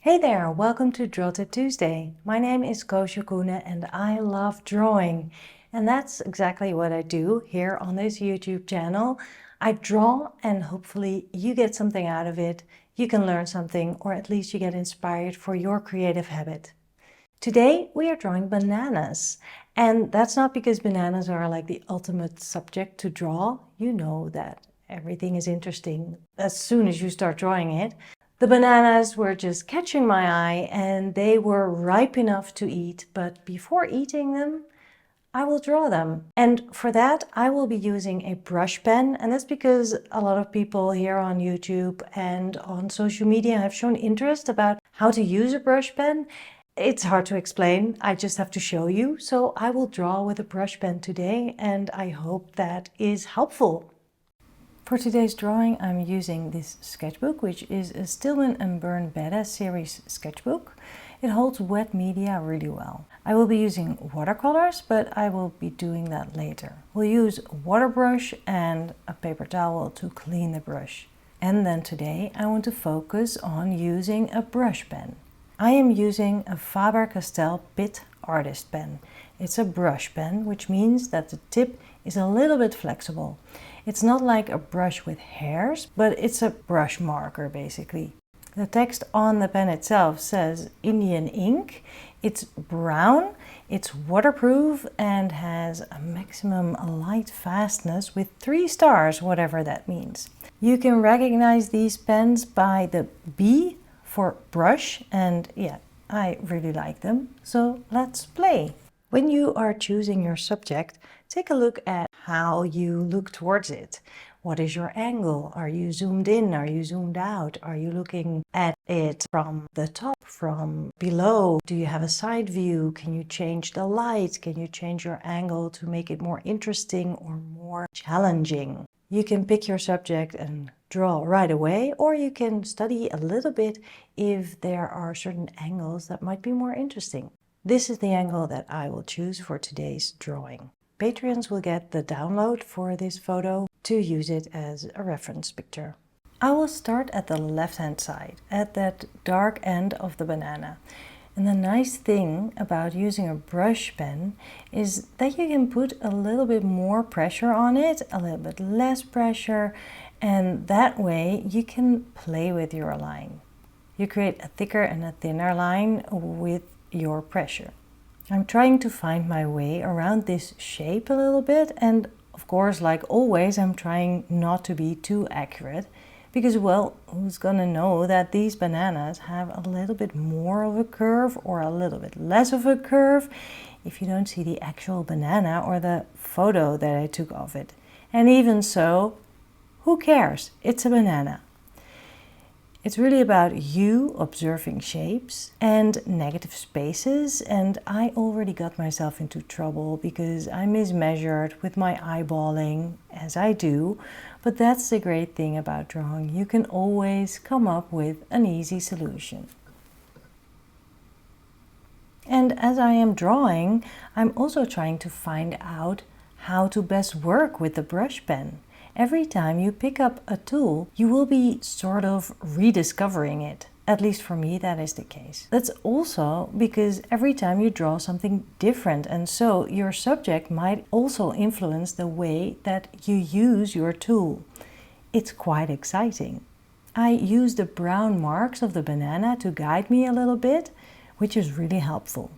Hey there, welcome to Draw Tip Tuesday. My name is Koosje Koenen and I love drawing. And that's exactly what I do here on this YouTube channel. I draw and hopefully you get something out of it. You can learn something, or at least you get inspired for your creative habit. Today we are drawing bananas. And that's not because bananas are like the ultimate subject to draw. You know that everything is interesting as soon as you start drawing it. The bananas were just catching my eye and they were ripe enough to eat, but before eating them, I will draw them. And for that, I will be using a brush pen, and that's because a lot of people here on YouTube and on social media have shown interest about how to use a brush pen. It's hard to explain, I just have to show you. So I will draw with a brush pen today, and I hope that is helpful. For today's drawing, I'm using this sketchbook, which is a Stillman and Burn Beta series sketchbook. It holds wet media really well. I will be using watercolors, but I will be doing that later. We'll use water brush and a paper towel to clean the brush. And then today I want to focus on using a brush pen. I am using a Faber-Castell Bit Artist pen. It's a brush pen, which means that the tip is a little bit flexible. It's not like a brush with hairs, but it's a brush marker basically. The text on the pen itself says Indian ink. It's brown, it's waterproof and has a maximum light fastness with 3 stars, whatever that means. You can recognize these pens by the B for brush, and yeah, I really like them. So let's play. When you are choosing your subject, take a look at how you look towards it. What is your angle? Are you zoomed in? Are you zoomed out? Are you looking at it from the top, from below? Do you have a side view? Can you change the light? Can you change your angle to make it more interesting or more challenging? You can pick your subject and draw right away, or you can study a little bit if there are certain angles that might be more interesting. This is the angle that I will choose for today's drawing. Patreons will get the download for this photo to use it as a reference picture. I will start at the left-hand side, at that dark end of the banana. And the nice thing about using a brush pen is that you can put a little bit more pressure on it, a little bit less pressure, and that way you can play with your line. You create a thicker and a thinner line with your pressure. I'm trying to find my way around this shape a little bit, and of course, like always, I'm trying not to be too accurate because, well, who's gonna know that these bananas have a little bit more of a curve or a little bit less of a curve if you don't see the actual banana or the photo that I took of it. And even so, who cares? It's a banana. It's really about you observing shapes and negative spaces, and I already got myself into trouble because I mismeasured with my eyeballing, as I do, but that's the great thing about drawing. You can always come up with an easy solution. And as I am drawing, I'm also trying to find out how to best work with the brush pen. Every time you pick up a tool, you will be sort of rediscovering it. At least for me, that is the case. That's also because every time you draw something different, and so your subject might also influence the way that you use your tool. It's quite exciting. I use the brown marks of the banana to guide me a little bit, which is really helpful.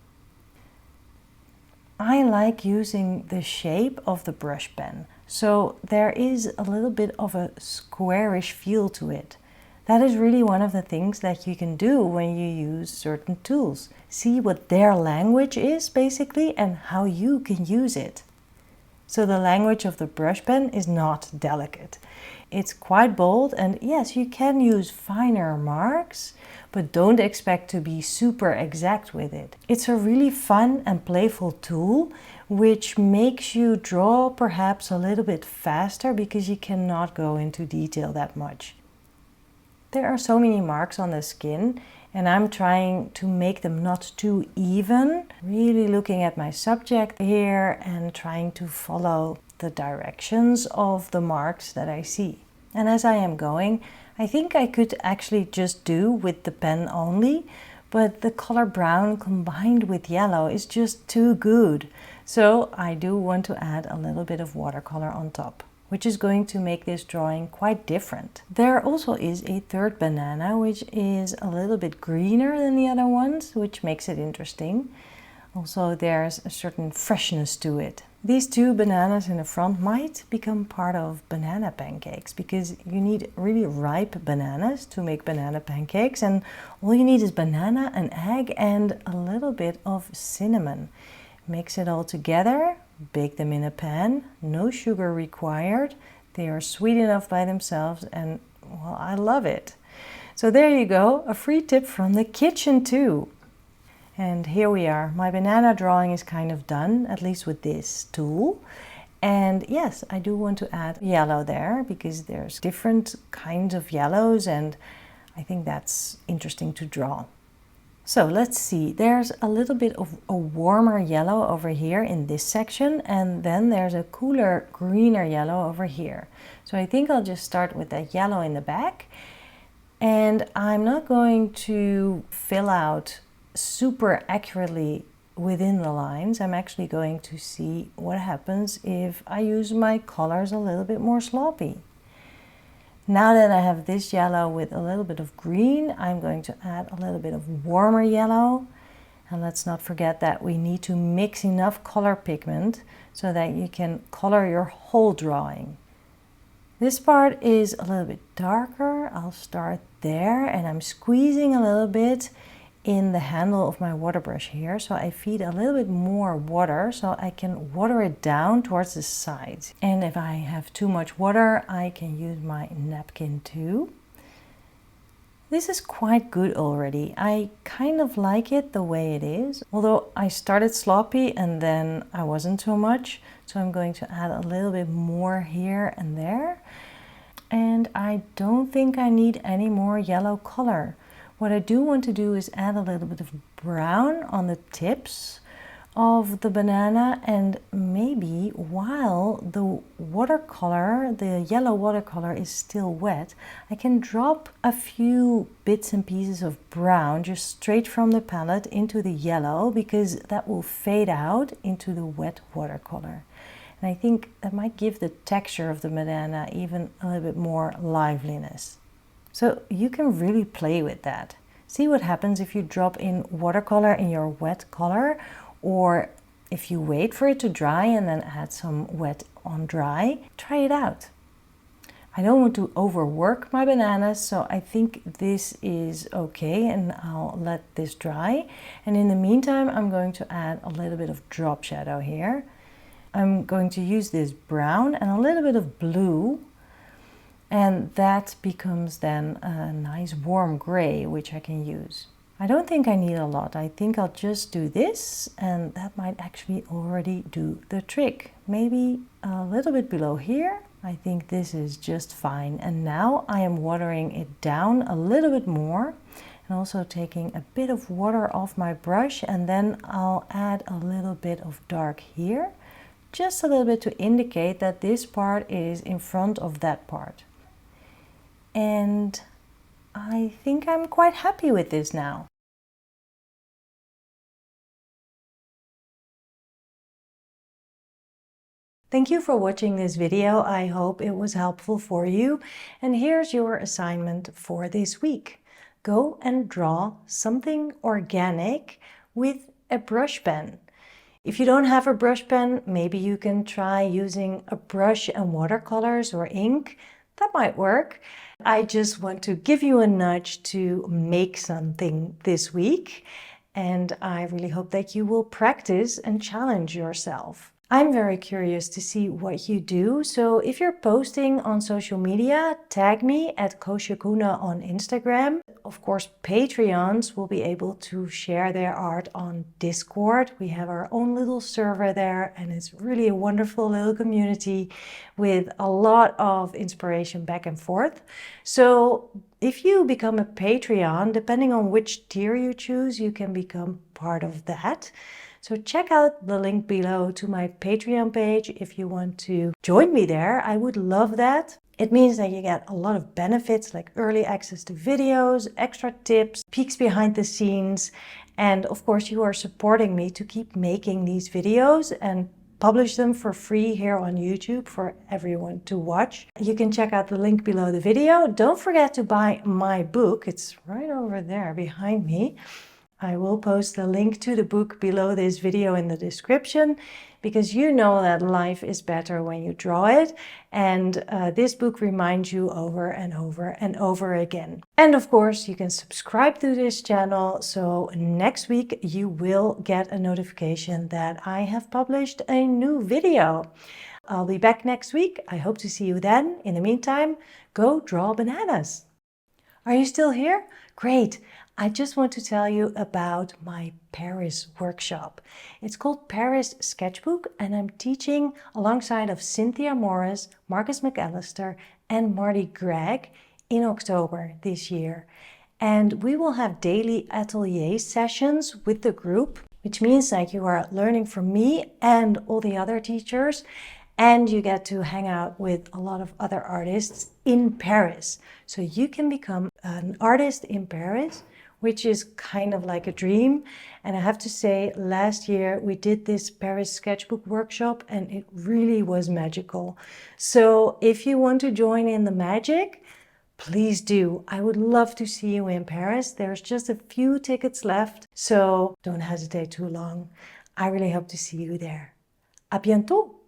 I like using the shape of the brush pen. So there is a little bit of a squarish feel to it. That is really one of the things that you can do when you use certain tools. See what their language is basically and how you can use it. So the language of the brush pen is not delicate. It's quite bold, and yes, you can use finer marks, but don't expect to be super exact with it. It's a really fun and playful tool which makes you draw perhaps a little bit faster because you cannot go into detail that much. There are so many marks on the skin and I'm trying to make them not too even, really looking at my subject here and trying to follow the directions of the marks that I see. And as I am going, I think I could actually just do with the pen only, but the color brown combined with yellow is just too good. So I do want to add a little bit of watercolor on top, which is going to make this drawing quite different. There also is a third banana, which is a little bit greener than the other ones, which makes it interesting. Also, there's a certain freshness to it. These two bananas in the front might become part of banana pancakes, because you need really ripe bananas to make banana pancakes, and all you need is banana, an egg, and a little bit of cinnamon. Mix it all together, bake them in a pan, no sugar required. They are sweet enough by themselves, and well, I love it. So there you go, a free tip from the kitchen too. And here we are. My banana drawing is kind of done, at least with this tool. And yes, I do want to add yellow there, because there's different kinds of yellows, and I think that's interesting to draw. So let's see, there's a little bit of a warmer yellow over here in this section, and then there's a cooler greener yellow over here. So I think I'll just start with that yellow in the back, and I'm not going to fill out super accurately within the lines. I'm actually going to see what happens if I use my colors a little bit more sloppy. Now that I have this yellow with a little bit of green, I'm going to add a little bit of warmer yellow. And let's not forget that we need to mix enough color pigment so that you can color your whole drawing. This part is a little bit darker. I'll start there, and I'm squeezing a little bit in the handle of my water brush here, so I feed a little bit more water so I can water it down towards the sides. And if I have too much water, I can use my napkin too. This is quite good already. I kind of like it the way it is, although I started sloppy and then I wasn't so much, so I'm going to add a little bit more here and there. And I don't think I need any more yellow color. What I do want to do is add a little bit of brown on the tips of the banana, and maybe while the watercolor, the yellow watercolor, is still wet, I can drop a few bits and pieces of brown just straight from the palette into the yellow, because that will fade out into the wet watercolor. And I think that might give the texture of the banana even a little bit more liveliness. So you can really play with that. See what happens if you drop in watercolor in your wet color, or if you wait for it to dry and then add some wet on dry. Try it out. I don't want to overwork my bananas, so I think this is okay, and I'll let this dry. And in the meantime, I'm going to add a little bit of drop shadow here. I'm going to use this brown and a little bit of blue, and that becomes then a nice warm gray, which I can use. I don't think I need a lot. I think I'll just do this, and that might actually already do the trick. Maybe a little bit below here. I think this is just fine. And now I am watering it down a little bit more, and also taking a bit of water off my brush, and then I'll add a little bit of dark here, just a little bit to indicate that this part is in front of that part. And I think I'm quite happy with this now. Thank you for watching this video. I hope it was helpful for you. And here's your assignment for this week. Go and draw something organic with a brush pen. If you don't have a brush pen, maybe you can try using a brush and watercolors or ink. That might work. I just want to give you a nudge to make something this week, and I really hope that you will practice and challenge yourself. I'm very curious to see what you do, so if you're posting on social media, tag me at koosjekoene on Instagram. Of course, Patreons will be able to share their art on Discord. We have our own little server there, and it's really a wonderful little community with a lot of inspiration back and forth. So if you become a Patreon, depending on which tier you choose, you can become part of that. So check out the link below to my Patreon page if you want to join me there. I would love that. It means that you get a lot of benefits like early access to videos, extra tips, peeks behind the scenes, and of course you are supporting me to keep making these videos and publish them for free here on YouTube for everyone to watch. You can check out the link below the video. Don't forget to buy my book. It's right over there behind me. I will post a link to the book below this video in the description, because you know that life is better when you draw it, and this book reminds you over and over and over again. And of course you can subscribe to this channel, so next week you will get a notification that I have published a new video. I'll be back next week. I hope to see you then. In the meantime, go draw bananas. Are you still here? Great! I just want to tell you about my Paris workshop. It's called Paris Sketchbook, and I'm teaching alongside of Cynthia Morris, Marcus McAllister and Marty Gregg in October this year. And we will have daily atelier sessions with the group, which means that you are learning from me and all the other teachers, and you get to hang out with a lot of other artists in Paris. So you can become an artist in Paris, which is kind of like a dream. And I have to say, last year we did this Paris sketchbook workshop and it really was magical. So if you want to join in the magic, please do. I would love to see you in Paris. There's just a few tickets left, so don't hesitate too long. I really hope to see you there. À bientôt!